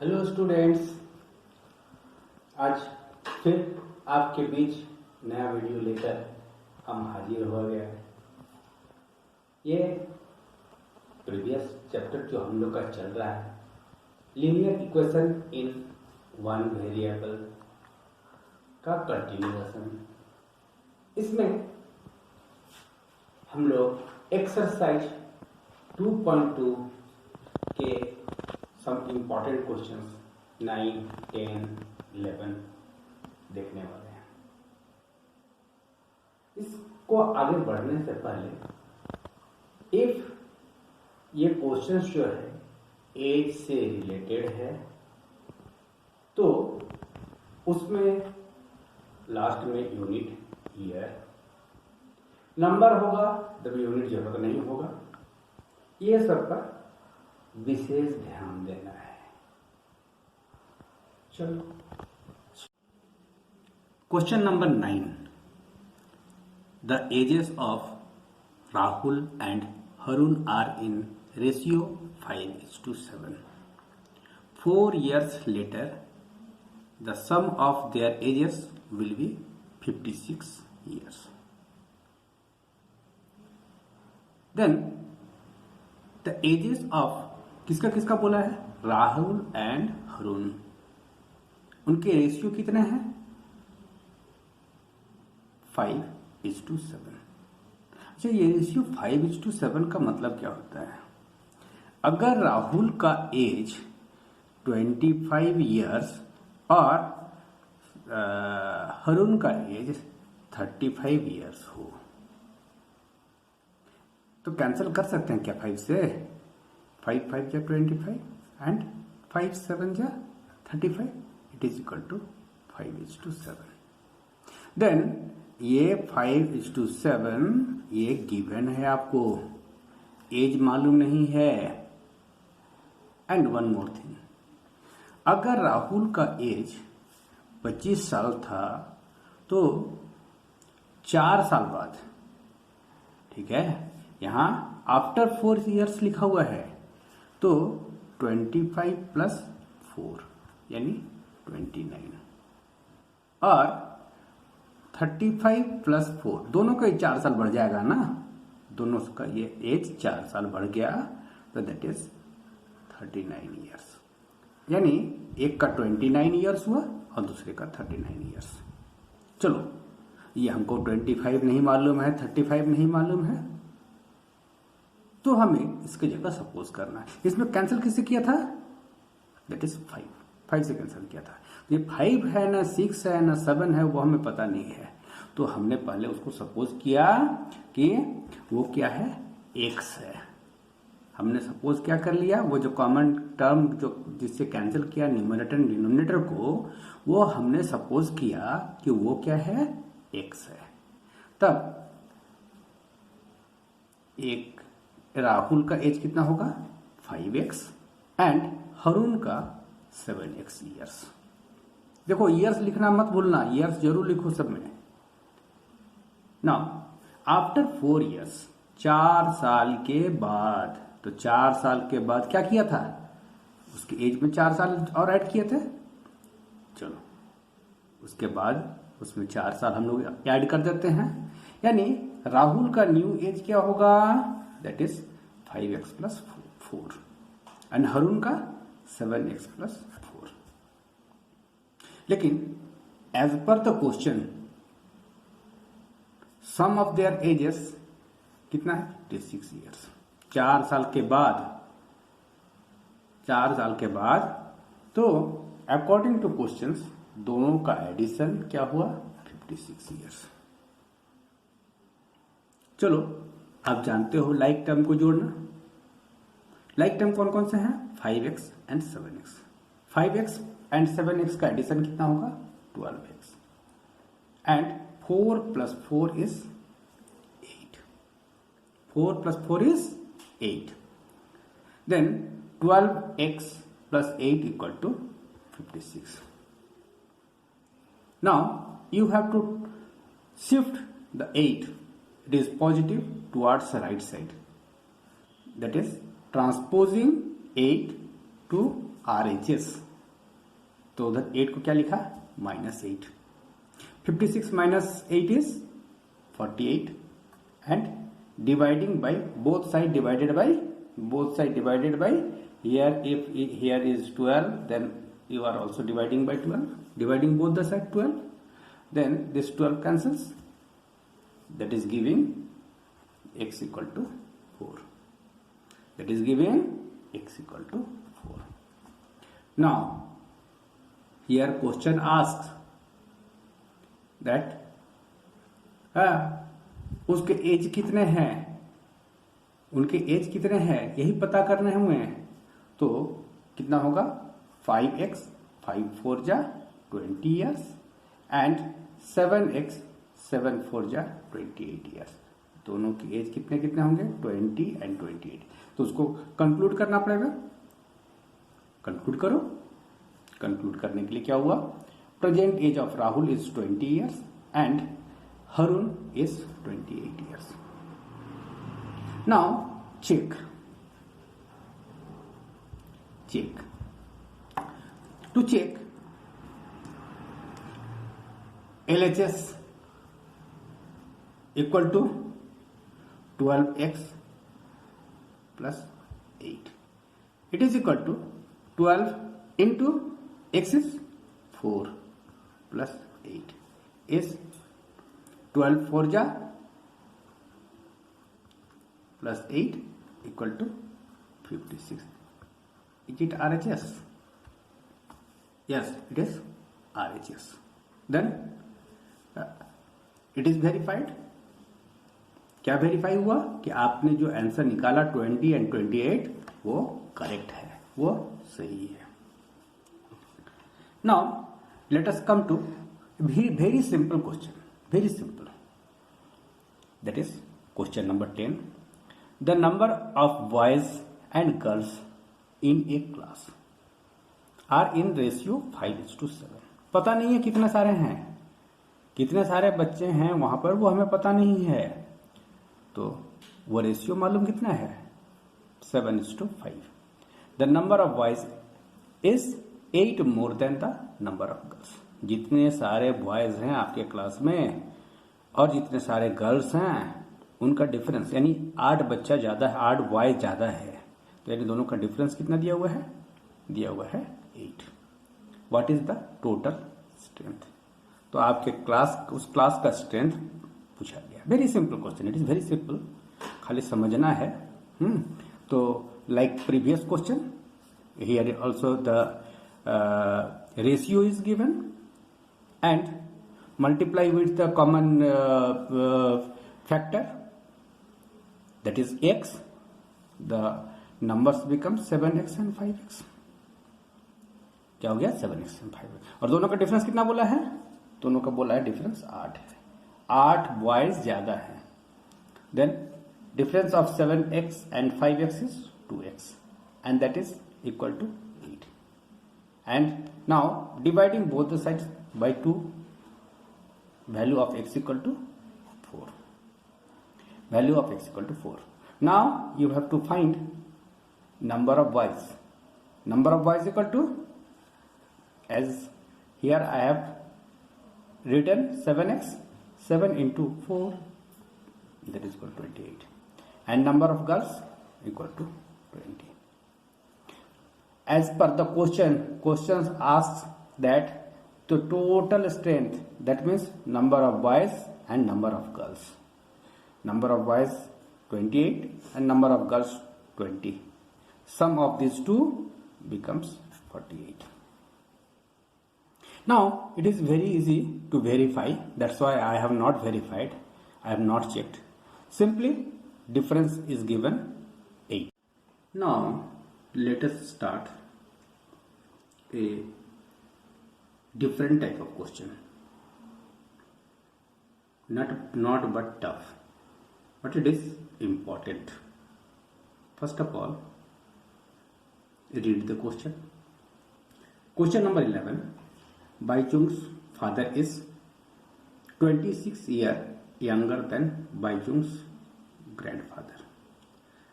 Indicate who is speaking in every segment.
Speaker 1: Hello students, आज फिर आपके बीच नया वीडियो लेकर हम हाजिर हो गए हैं। ये प्रीवियस चैप्टर जो हम लोग का चल रहा है, linear equation in one variable का कंटिन्यूएशन। इसमें हम लोग एक्सरसाइज 2.2 के सम इम्पॉर्टेंट क्वेश्चंस 9, 10, 11 देखने वाले हैं। इसको आगे बढ़ने से पहले इफ ये क्वेश्चंस जो है एज से रिलेटेड है तो उसमें लास्ट में यूनिट ईयर नंबर होगा, तब यूनिट जरूरत नहीं होगा। ये सब पर विशेष ध्यान देना है। चलो, question number 9। The ages of Rahul and Harun are in ratio 5:7. 4 years later, the sum of their ages will be 56 years. Then the ages of किसका किसका बोला है? राहुल एंड हरुण। उनके रेशियो कितने हैं? 5:7। अच्छा, ये रेशियो 5:7 का मतलब क्या होता है? अगर राहुल का एज 25 इयर्स और हरुण का एज 35 इयर्स हो तो कैंसिल कर सकते हैं क्या 5 से? 5 5 जा 25 एंड 5 7 जा 35, it is equal to 5:7। Then ये 5:7 ये गिवन है, आपको एज मालूम नहीं है। एंड वन मोर थिंग, अगर राहुल का एज 25 साल था तो 4 साल बाद, ठीक है, यहां आफ्टर 4 इयर्स लिखा हुआ है तो 25 प्लस 4 यानी 29 और 35 प्लस 4 दोनों का 4 साल बढ़ जाएगा ना, दोनों का ये एज 4 साल बढ़ गया तो दैट इज 39 इयर्स। यानी एक का 29 इयर्स हुआ और दूसरे का 39 इयर्स। चलो, ये हमको 25 नहीं मालूम है, 35 नहीं मालूम है, तो हमें इसकी जगह सपोज करना है। इसमें कैंसिल किससे किया था? दैट इज 5 से कैंसिल किया था। ये 5 है ना 6 है ना 7 है वो हमें पता नहीं है, तो हमने पहले उसको सपोज किया कि वो क्या है, x है। हमने सपोज क्या कर लिया, वो जो कॉमन टर्म जो जिससे कैंसिल किया न्यूमरेटर डिनोमिनेटर को, वो हमने सपोज किया कि वो क्या है, x है। तब एक राहुल का एज कितना होगा, 5x एंड हरुण का 7x ईयर्स। देखो ईयर्स लिखना मत भूलना, ईयर्स जरूर लिखो सब में। नाउ आफ्टर 4 इयर्स, 4 साल के बाद, तो 4 साल के बाद क्या किया था, उसके एज में 4 साल और ऐड किए थे। चलो, उसके बाद उसमें 4 साल हम लोग ऐड कर देते हैं, यानी राहुल का न्यू एज क्या होगा, that is 5x plus 4 and Harun का 7x प्लस 4। लेकिन एज पर the question sum of their ages कितना है, 56 इयर्स। 4 साल के बाद, 4 साल के बाद, तो अकॉर्डिंग टू क्वेश्चंस दोनों का एडिशन क्या हुआ, 56 इयर्स। चलो, आप जानते हो लाइक टर्म को जोड़ना। लाइक टर्म कौन कौन से हैं, 5x and 7x। 5x and 7x का एडिशन कितना होगा, 12x and 4 plus 4 is 8। 4 plus 4 is 8। Then 12x plus 8 equal to 56। Now you have to shift the 8, it is positive towards the right side, that is transposing 8 to RHS, तो उधर 8 को क्या लिखा, -8. 56 minus 8 is 48, and dividing by both side divided by here, if here is 12, then you are also dividing by 12, dividing both the side 12, then this 12 cancels, that is giving x equal to 4. That is giving x equal to 4. Now here question asks that उसके as कितने हैं, उनके as कितने हैं यही पता करने हुए, तो कितना होगा 5x, 5 4 जा 20 years, एंड 7x, 7 4 जा 28 years. दोनों की एज कितने कितने होंगे, 20 एंड 28. तो उसको कंक्लूड करना पड़ेगा. कंक्लूड करो. कंक्लूड करने के लिए क्या हुआ, present age of Rahul is 20 years and Harun is 28 years. Now check. To check LHS equal to 12x plus 8. It is equal to 12 into x is 4 plus 8 is 12 4 ja plus 8 equal to 56. Is it RHS? Yes, it is RHS. Then it is verified. क्या verify हुआ कि आपने जो answer निकाला 20 and 28 वो correct है, वो सही है. Now let us come to very simple question. Very simple. That is question number 10. The number of boys and girls in a class are in ratio 5:7. पता नहीं है कितने सारे हैं, कितने सारे बच्चे हैं वहां पर, वो हमें पता नहीं है. तो वो रेशियो मालूम कितना है, 7:5. The number of boys is 8 more than the number of girls. जितने सारे बॉयज हैं आपके क्लास में और जितने सारे गर्ल्स हैं उनका डिफरेंस, यानी 8 बच्चा ज्यादा है, 8 बॉयज ज्यादा है, तो यानी दोनों का डिफरेंस कितना दिया हुआ है, दिया हुआ है 8. What is the total strength. तो आपके क्लास, उस क्लास का स्ट्रेंथ पूछा गया. Very simple question, it is very simple, खाली समझना है. तो like previous question, here also the ratio is given and multiply with the common factor, that is x. The numbers become 7x and 5x. क्या हो गया, 7x and 5x. और दोनों का डिफरेंस कितना बोला है, दोनों का बोला है डिफरेंस 8 है. 8 बॉयज ज्यादा है. Then difference of 7x and 5x is 2x and that is equal to 8. And now dividing both the sides by 2, value of x equal to 4. Value of x equal to 4. Now you have to find number of boys. Number of boys equal to, as here I have written 7x, 7 into 4, that is equal to 28. And number of girls equal to 20. As per the questions asks that the total strength, that means number of boys and number of girls. Number of boys 28 and number of girls 20. Sum of these two becomes 48. Now it is very easy to verify, that's why I have not verified, I have not checked. Simply difference is given 8. Now let us start a different type of question. Not but tough, but it is important. First of all, read the question. Question number 11. Baichung's father is 26 years younger than Baichung's grandfather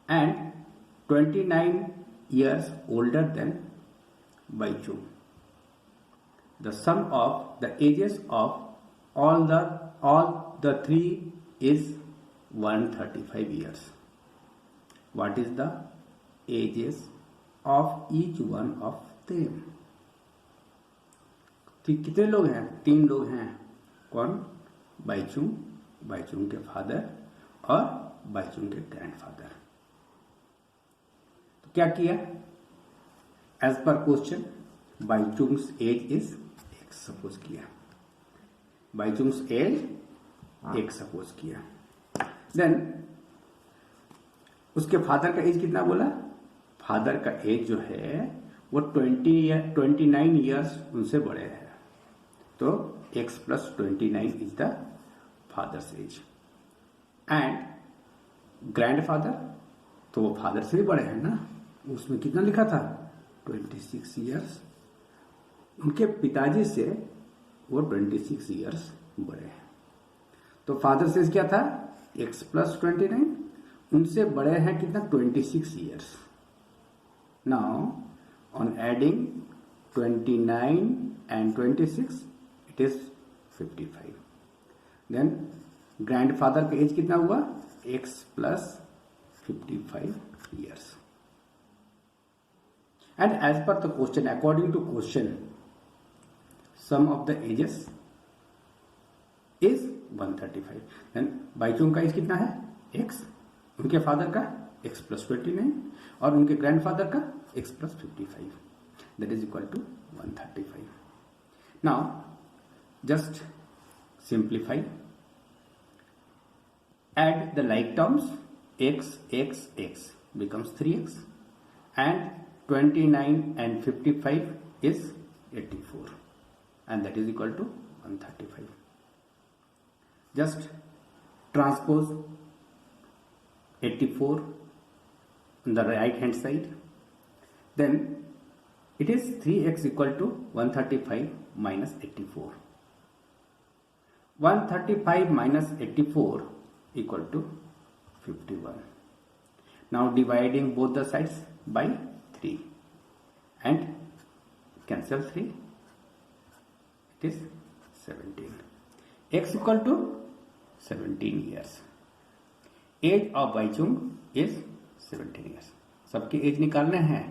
Speaker 1: and 29 years older than Baichung. The sum of the ages of all the three is 135 years. What is the ages of each one of them? कितने लोग हैं? 3 लोग हैं. कौन? बाइचुंग, बाइचुंग के father और बाइचुंग के grandfather. तो क्या किया? एज पर question Bhaichung's age is X suppose किया. बाइचुंग्स एज X सपोज किया. देन उसके फादर का एज कितना बोला? फादर का एज जो है वो 29 ईयर्स उनसे बड़े है. तो X plus 29 is the father's age. And grandfather, तो वो फादर से भी बड़े हैं ना. उसमें कितना लिखा था? 26 ईयर्स. उनके पिताजी से वो 26 ईयर्स बड़े हैं. तो फादर से क्या था? X plus 29. उनसे बड़े हैं कितना? 26 years. Now on adding 29 and 26 it is 55. देन ग्रैंडफादर का एज कितना हुआ? X plus 55 years. And as per the question, according to question, sum of the ages is 135. Then Bhaichung का एज कितना है? X. उनके फादर का X plus 29 और उनके ग्रैंडफादर का X plus 55. That is equal to 135. Now just simplify. Add the like terms. X becomes 3x, and 29 and 55 is 84, and that is equal to 135. Just transpose 84 on the right hand side. Then it is 3x equal to 135 minus 84. 135 minus 84 equal to 51. Now dividing both the sides by 3 and cancel 3. It is 17. X equal to 17 years. Age of Baichung is 17 years. सबके as निकालने हैं.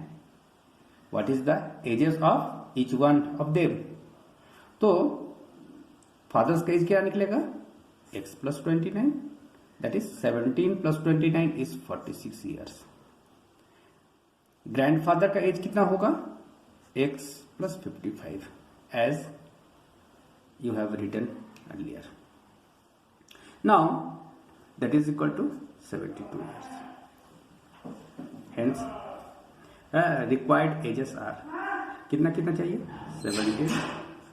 Speaker 1: What is the ages of each one of them? तो fathers का as क्या निकलेगा? X plus 29. That is 17 plus 29 is 46 years. Grandfather का age कितना होगा? X plus 55 as you have written earlier. Now that is equal to 72 years. Hence required ages are कितना कितना चाहिए? 17,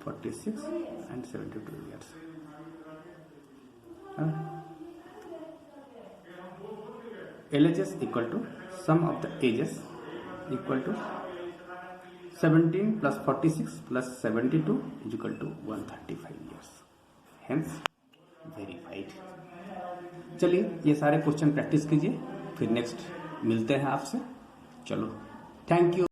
Speaker 1: 46 and 72 years. LHS equal to sum of the ages equal to 17 plus 46 plus 72 is equal to 135 years. Hence verified. चलिए ये सारे question practice कीजिए, फिर next मिलते हैं आपसे. चलो, थैंक यू.